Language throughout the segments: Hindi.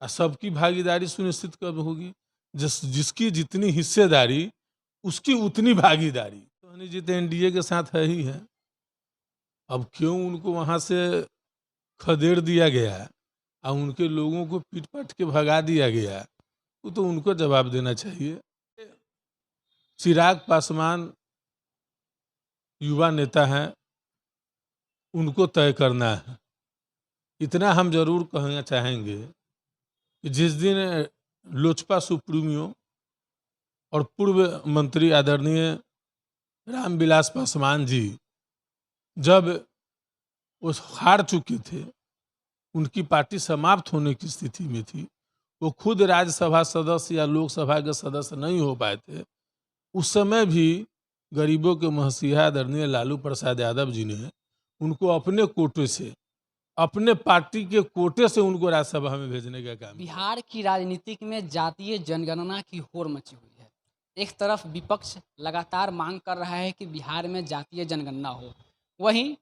सबकी भागीदारी सुनिश्चित कब होगी? जिसकी जितनी हिस्सेदारी उसकी उतनी भागीदारी। सोनी जी तो एनडीए के साथ है ही है। अब क्यों उनको वहां से खदेड़ दिया गया और उनके लोगों को पीट पाट के भगा दिया गया, वो तो उनको जवाब देना चाहिए। चिराग पासवान युवा नेता हैं, उनको तय करना है। इतना हम जरूर कहना चाहेंगे कि जिस दिन लोजपा सुप्रीमो और पूर्व मंत्री आदरणीय रामविलास पासवान जी जब वो हार चुके थे, उनकी पार्टी समाप्त होने की स्थिति में थी, वो खुद राज्यसभा सदस्य या लोकसभा के सदस्य नहीं हो पाए थे, उस समय भी गरीबों के मसीहा आदरणीय लालू प्रसाद यादव जी ने उनको अपने कोटे से, अपने पार्टी के कोटे से उनको राज्यसभा में भेजने का काम किया। बिहार की राजनीति में जातीय जनगणना की होड़ मची हुई है। एक तरफ विपक्ष लगातार मांग कर रहा है कि बिहार में जातीय जनगणना हो, वहीं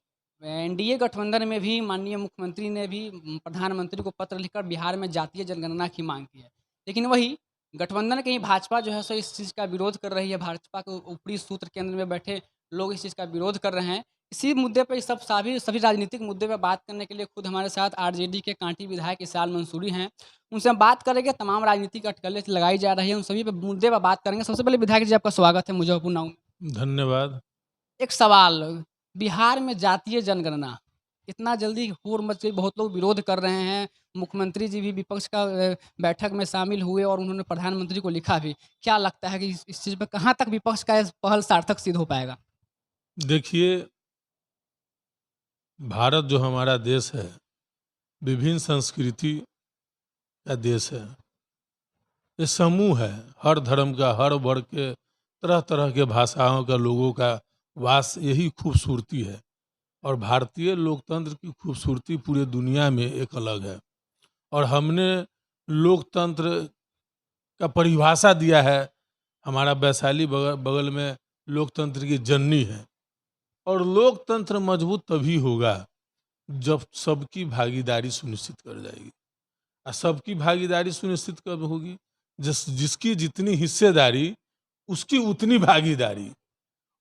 एनडीए गठबंधन में भी माननीय मुख्यमंत्री ने भी प्रधानमंत्री को पत्र लिखकर बिहार में जातीय जनगणना की मांग की है। लेकिन वही गठबंधन के ही भाजपा जो है सो इस चीज़ का विरोध कर रही है। भाजपा के ऊपरी सूत्र केंद्र में बैठे लोग इस चीज़ का विरोध कर रहे हैं। इसी मुद्दे पे सब सभी राजनीतिक मुद्दे पे बात करने के लिए खुद हमारे साथ आरजेडी के कांटी विधायक इसाल मंसूरी हैं। उनसे हम बात करेंगे, तमाम राजनीतिक अटकलें लगाई जा रही हैं, उन सभी पे मुद्दे पर बात करेंगे। सबसे पहले विधायक जी, आपका स्वागत है मुजफ्फरपुर नाउ में। धन्यवाद। एक सवाल, बिहार में जातीय जनगणना इतना जल्दी होड़ मच गई, बहुत लोग विरोध कर रहे हैं। मुख्यमंत्री जी भी विपक्ष का बैठक में शामिल हुए और उन्होंने प्रधानमंत्री को लिखा भी। क्या लगता है कि इस चीज़ पे कहाँ तक विपक्ष का पहल सार्थक सिद्ध हो पाएगा? देखिए, भारत जो हमारा देश है, विभिन्न संस्कृति का देश है। ये समूह है, हर धर्म का, हर वर्ग के, तरह तरह के भाषाओं का लोगों का वास, यही खूबसूरती है। और भारतीय लोकतंत्र की खूबसूरती पूरे दुनिया में एक अलग है। और हमने लोकतंत्र का परिभाषा दिया है, हमारा वैशाली बगल में लोकतंत्र की जननी है। और लोकतंत्र मजबूत तभी होगा जब सबकी भागीदारी सुनिश्चित कर जाएगी। और सबकी भागीदारी सुनिश्चित कब होगी? जिसकी जितनी हिस्सेदारी उसकी उतनी भागीदारी।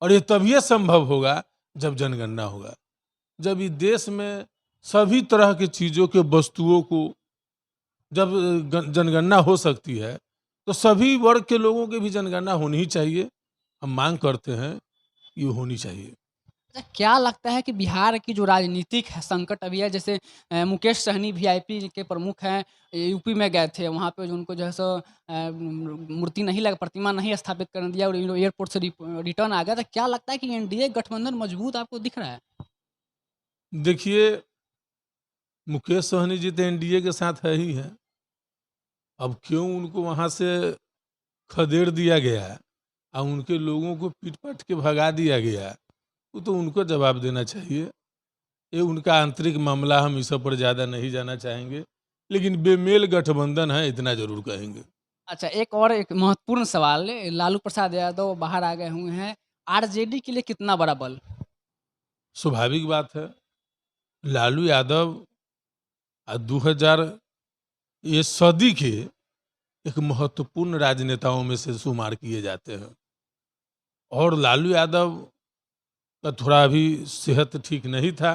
और ये तभी संभव होगा जब जनगणना होगा। जब इस देश में सभी तरह की चीजों के वस्तुओं को जब जनगणना हो सकती है, तो सभी वर्ग के लोगों की भी जनगणना होनी ही चाहिए। हम मांग करते हैं ये होनी चाहिए। अच्छा, क्या लगता है कि बिहार की जो राजनीतिक है संकट अभी है, जैसे मुकेश सहनी वीआईपी के प्रमुख हैं, यूपी में गए थे, वहाँ पे जो उनको जो है सो मूर्ति नहीं लगा, प्रतिमा नहीं स्थापित करने दिया और एयरपोर्ट से रिटर्न आ गया। तो क्या लगता है कि एनडीए गठबंधन मजबूत आपको दिख रहा है? देखिए, मुकेश सहनी जी तो एनडीए के साथ है ही है। अब क्यों उनको वहां से खदेड़ दिया गया और उनके लोगों को पीट पाट के भगा दिया गया, वो तो उनको जवाब देना चाहिए। ये उनका आंतरिक मामला, हम इस पर ज़्यादा नहीं जाना चाहेंगे। लेकिन बेमेल गठबंधन है, इतना जरूर कहेंगे। अच्छा, एक महत्वपूर्ण सवाल है, लालू प्रसाद यादव बाहर आ गए हुए हैं, आरजेडी के लिए कितना बड़ा बल? स्वाभाविक बात है, लालू यादव 2000 ये सदी के एक महत्वपूर्ण राजनेताओं में से शुमार किए जाते हैं। और लालू यादव का थोड़ा अभी सेहत ठीक नहीं था,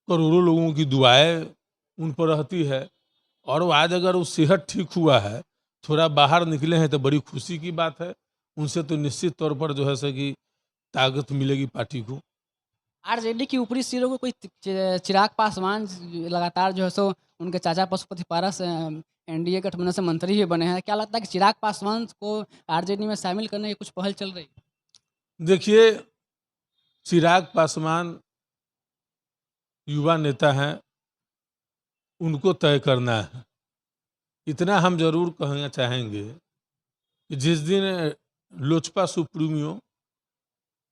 करोड़ों लोगों की दुआएं उन पर रहती है। और वो आज अगर वो सेहत ठीक हुआ है, थोड़ा बाहर निकले हैं, तो बड़ी खुशी की बात है। उनसे तो निश्चित तौर पर जो है सो कि ताकत मिलेगी पार्टी को। आरजेडी की ऊपरी सिरों को कोई चिराग पासवान लगातार जो है सो उनके चाचा पशुपति पारस एनडीए गठबंधन से मंत्री भी बने हैं। क्या लगता है कि चिराग पासवान को आरजेडी में शामिल करने की कुछ पहल चल रही है? देखिए, चिराग पासवान युवा नेता हैं, उनको तय करना है। इतना हम जरूर कहना चाहेंगे कि जिस दिन लोजपा सुप्रीमो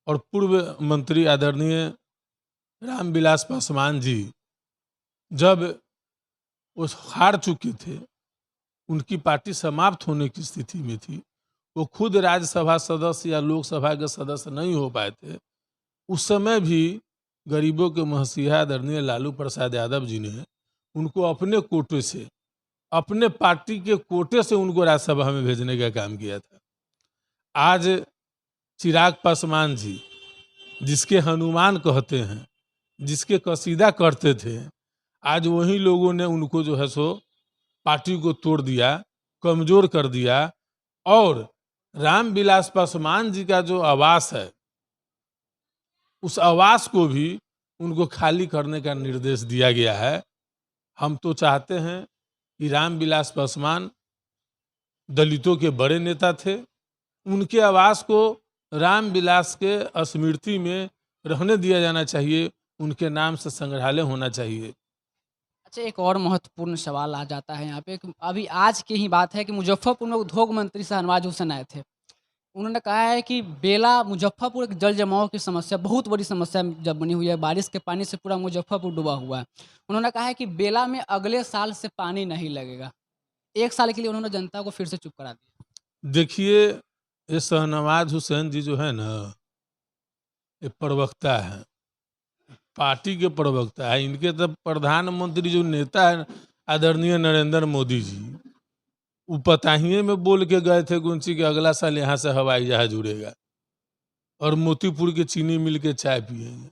और पूर्व मंत्री आदरणीय रामविलास पासवान जी जब वो हार चुके थे, उनकी पार्टी समाप्त होने की स्थिति में थी, वो खुद राज्यसभा सदस्य या लोकसभा के सदस्य नहीं हो पाए थे, उस समय भी गरीबों के मसीहा आदरणीय लालू प्रसाद यादव जी ने उनको अपने कोटे से, अपने पार्टी के कोटे से उनको राज्यसभा में भेजने का काम किया था। आज चिराग पासवान जी, जिसके हनुमान कहते हैं, जिसके कसीदा करते थे, आज वही लोगों ने उनको जो है सो पार्टी को तोड़ दिया, कमजोर कर दिया। और रामविलास पासवान जी का जो आवास है, उस आवास को भी उनको खाली करने का निर्देश दिया गया है। हम तो चाहते हैं कि रामविलास पासवान दलितों के बड़े नेता थे, उनके आवास को रामविलास के स्मृति में रहने दिया जाना चाहिए, उनके नाम से संग्रहालय होना चाहिए। अच्छा, एक और महत्वपूर्ण सवाल आ जाता है यहाँ पे कि अभी आज की ही बात है कि मुजफ्फरपुर में उद्योग मंत्री शहनवाज हुसैन आए थे। उन्होंने कहा है कि बेला मुजफ्फरपुर एक जल जमाव की समस्या, बहुत बड़ी समस्या जब बनी हुई है, बारिश के पानी से पूरा मुजफ्फरपुर डूबा हुआ है। उन्होंने कहा है कि बेला में अगले साल से पानी नहीं लगेगा। 1 साल के लिए उन्होंने जनता को फिर से चुप करा दिया। देखिए, ये शहनवाज हुसैन जी जो है ना, ये प्रवक्ता है, पार्टी के प्रवक्ता है। इनके तो प्रधानमंत्री जो नेता है आदरणीय नरेंद्र मोदी जी, वो पताहिए में बोल के गए थे गुंची के अगला साल यहाँ से हवाई जहाज उड़ेगा और मोतीपुर के चीनी मिल के चाय पिएंगे।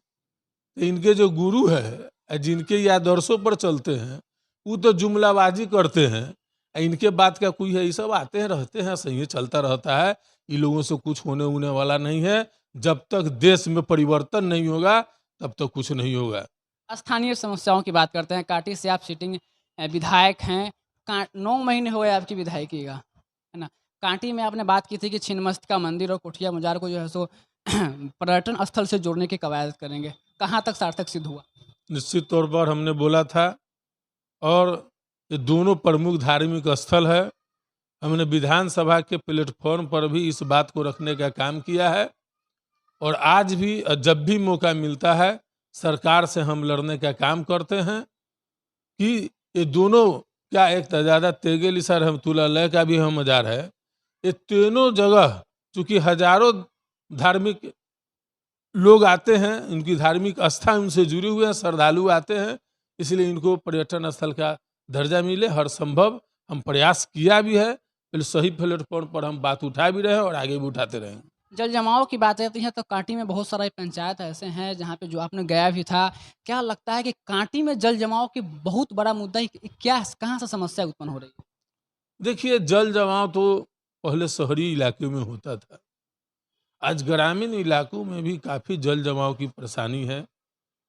तो इनके जो गुरु है, जिनके ये आदर्शों पर चलते हैं, वो तो जुमलाबाजी करते हैं। इनके बात का कोई है, ये सब आते हैं रहते हैं, सही चलता रहता है। इन लोगों से कुछ होने वाला नहीं है। जब तक देश में परिवर्तन नहीं होगा तब तक कुछ नहीं होगा। स्थानीय समस्याओं की बात करते हैं। कांटी से आप सिटिंग विधायक हैं। 9 महीने हो गए आपकी विधायकी का, है ना? कांटी में आपने बात की थी कि छिन्नमस्तिका मंदिर और कोठिया मजार को जो है सो पर्यटन स्थल से जोड़ने की कवायद करेंगे। कहाँ तक सार्थक सिद्ध हुआ? निश्चित तौर पर हमने बोला था, और ये दोनों प्रमुख धार्मिक स्थल है। हमने विधानसभा के प्लेटफॉर्म पर भी इस बात को रखने का काम किया है, और आज भी जब भी मौका मिलता है सरकार से हम लड़ने का काम करते हैं कि ये दोनों, क्या एक ज़्यादा तेगेली सर हम तुला लय का भी हम मजार है, ये तीनों जगह चूंकि हजारों धार्मिक लोग आते हैं, इनकी धार्मिक आस्था उनसे जुड़े हुए हैं, श्रद्धालु आते हैं, इसलिए इनको पर्यटन स्थल का दर्जा मिले। हर संभव हम प्रयास किया भी है, फिर सही प्लेटफॉर्म पर हम बात उठा भी रहे हैं और आगे भी उठाते रहेंगे। जल जमाव की बात आती है तो कांटी में बहुत सारे पंचायत ऐसे हैं जहाँ पे जो आपने गया भी था। क्या लगता है कि कांटी में जल जमाव की बहुत बड़ा मुद्दा क्या, कहाँ से समस्या उत्पन्न हो रही है? देखिए, जल जमाव तो पहले शहरी इलाके में होता था, आज ग्रामीण इलाकों में भी काफ़ी जल जमाव की परेशानी है।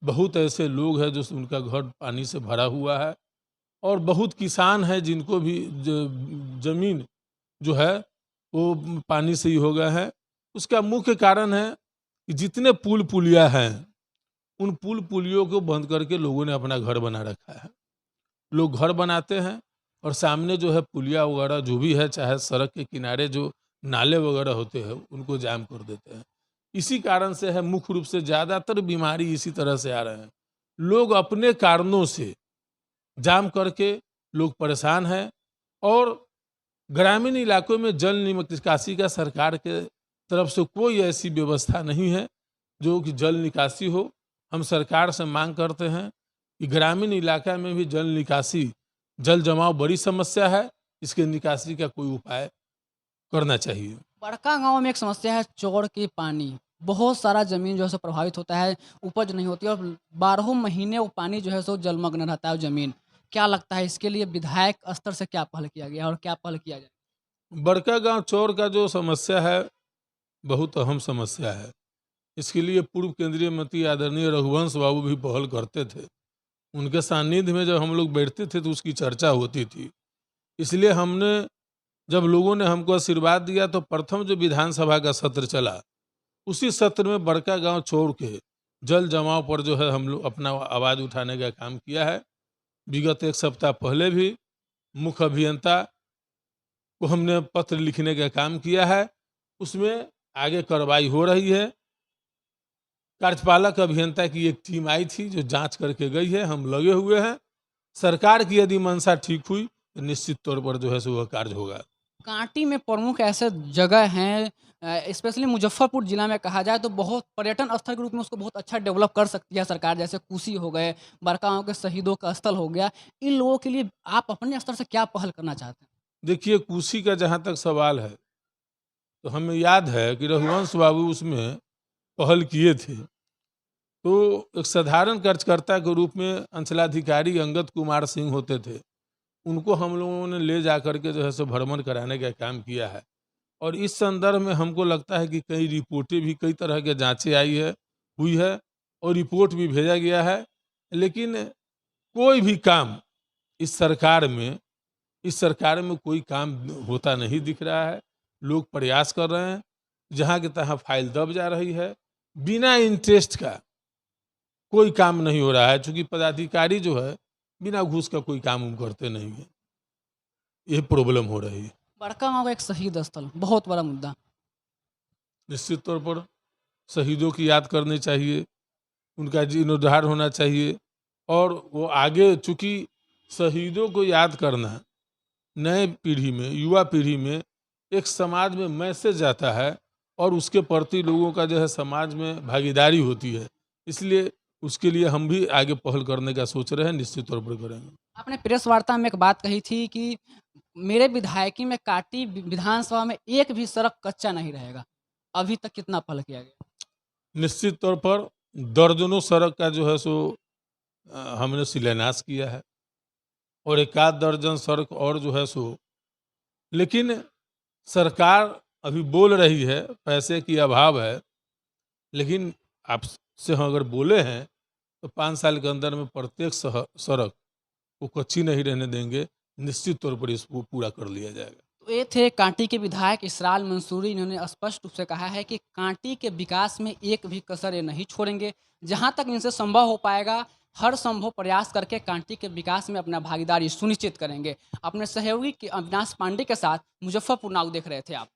बहुत ऐसे लोग हैं जो उनका घर पानी से भरा हुआ है, और बहुत किसान हैं जिनको भी जमीन जो है वो पानी से ही हो गया है। उसका मुख्य कारण है कि जितने पुल पुलिया हैं, उन पुल पुलियों को बंद करके लोगों ने अपना घर बना रखा है। लोग घर बनाते हैं और सामने जो है पुलिया वगैरह जो भी है, चाहे सड़क के किनारे जो नाले वगैरह होते हैं, उनको जाम कर देते हैं। इसी कारण से है, मुख्य रूप से ज़्यादातर बीमारी इसी तरह से आ रहे हैं। लोग अपने कारणों से जाम करके लोग परेशान हैं, और ग्रामीण इलाकों में जल निकासी का सरकार के तरफ से कोई ऐसी व्यवस्था नहीं है जो कि जल निकासी हो। हम सरकार से मांग करते हैं कि ग्रामीण इलाका में भी जल निकासी, जल जमाव बड़ी समस्या है, इसके निकासी का कोई उपाय करना चाहिए। बड़का गांव में एक समस्या है चौड़ के पानी। बहुत सारा जमीन जो है सो प्रभावित होता है, उपज नहीं होती और 12 महीने वो पानी जो है सो जलमग्न रहता है जमीन। क्या लगता है इसके लिए विधायक स्तर से क्या पहल किया गया और क्या पहल किया जाए? बड़का गांव चौर का जो समस्या है बहुत अहम समस्या है। इसके लिए पूर्व केंद्रीय मंत्री आदरणीय रघुवंश बाबू भी पहल करते थे। उनके सानिध्य में जब हम लोग बैठते थे तो उसकी चर्चा होती थी। इसलिए हमने, जब लोगों ने हमको आशीर्वाद दिया, तो प्रथम जो विधानसभा का सत्र चला, उसी सत्र में बड़का गांव छोड़ के जल जमाव पर जो है हम लोग अपना आवाज़ उठाने का काम किया है। विगत 1 सप्ताह पहले भी मुख्य अभियंता को हमने पत्र लिखने का काम किया है, उसमें आगे कार्रवाई हो रही है। कार्यपालक अभियंता की एक टीम आई थी जो जांच करके गई है, हम लगे हुए हैं। सरकार की यदि मंशा ठीक हुई तो निश्चित तौर पर जो है सो वह कार्य होगा। कांटी में प्रमुख ऐसे जगह हैं, स्पेशली मुजफ्फरपुर जिला में कहा जाए तो बहुत पर्यटन स्थल के रूप में उसको बहुत अच्छा डेवलप कर सकती है सरकार। जैसे कोसी हो गए, बड़कागांव के शहीदों का स्थल हो गया। इन लोगों के लिए आप अपने स्तर से क्या पहल करना चाहते हैं? देखिए, कुर्सी का जहाँ तक सवाल है, तो हमें याद है कि रघुवंश बाबू उसमें पहल किए थे। तो एक साधारण कार्यकर्ता के रूप में अंचलाधिकारी अंगद कुमार सिंह होते थे। उनको हम लोगों ने ले जा कर के जो है सो भ्रमण कराने का काम किया है। और इस संदर्भ में हमको लगता है कि कई रिपोर्टें भी, कई तरह के जांचें आई है, हुई है, और रिपोर्ट भी भेजा गया है। लेकिन कोई भी काम इस सरकार में इस सरकार में कोई काम होता नहीं दिख रहा है। लोग प्रयास कर रहे हैं, जहाँ के तहाँ फाइल दब जा रही है, बिना इंटरेस्ट का कोई काम नहीं हो रहा है। चूंकि पदाधिकारी जो है बिना घूस का कोई काम उम करते नहीं है, ये प्रॉब्लम हो रही है। बड़कागांव एक शहीद स्थल, बहुत बड़ा मुद्दा। निश्चित तौर पर शहीदों की याद करनी चाहिए, उनका जीर्णोद्धार होना चाहिए। और वो आगे, चूंकि शहीदों को याद करना नए पीढ़ी में, युवा पीढ़ी में एक समाज में मैसेज जाता है, और उसके प्रति लोगों का जो है समाज में भागीदारी होती है। इसलिए उसके लिए हम भी आगे पहल करने का सोच रहे हैं, निश्चित तौर पर करेंगे। आपने प्रेस वार्ता में एक बात कही थी कि मेरे विधायकी में काटी विधानसभा में एक भी सड़क कच्चा नहीं रहेगा। अभी तक कितना पहल किया गया? निश्चित तौर पर दर्जनों सड़क का जो है सो हमने शिलान्यास किया है, और एक आध दर्जन सड़क और जो है सो। लेकिन सरकार अभी बोल रही है पैसे की अभाव है, लेकिन आपसे हम अगर बोले हैं तो 5 साल के अंदर में प्रत्येक सड़क को कच्ची नहीं रहने देंगे। निश्चित तौर पर इसको पूरा कर लिया जाएगा। तो ये थे कांटी के विधायक इसरार मंसूरी। इन्होंने स्पष्ट रूप से कहा है कि कांटी के विकास में एक भी कसर ये नहीं छोड़ेंगे। जहाँ तक इनसे संभव हो पाएगा, हर संभव प्रयास करके कांटी के विकास में अपना भागीदारी सुनिश्चित करेंगे। अपने सहयोगी के अविनाश पांडे के साथ मुजफ्फरपुर नाउ देख रहे थे आप।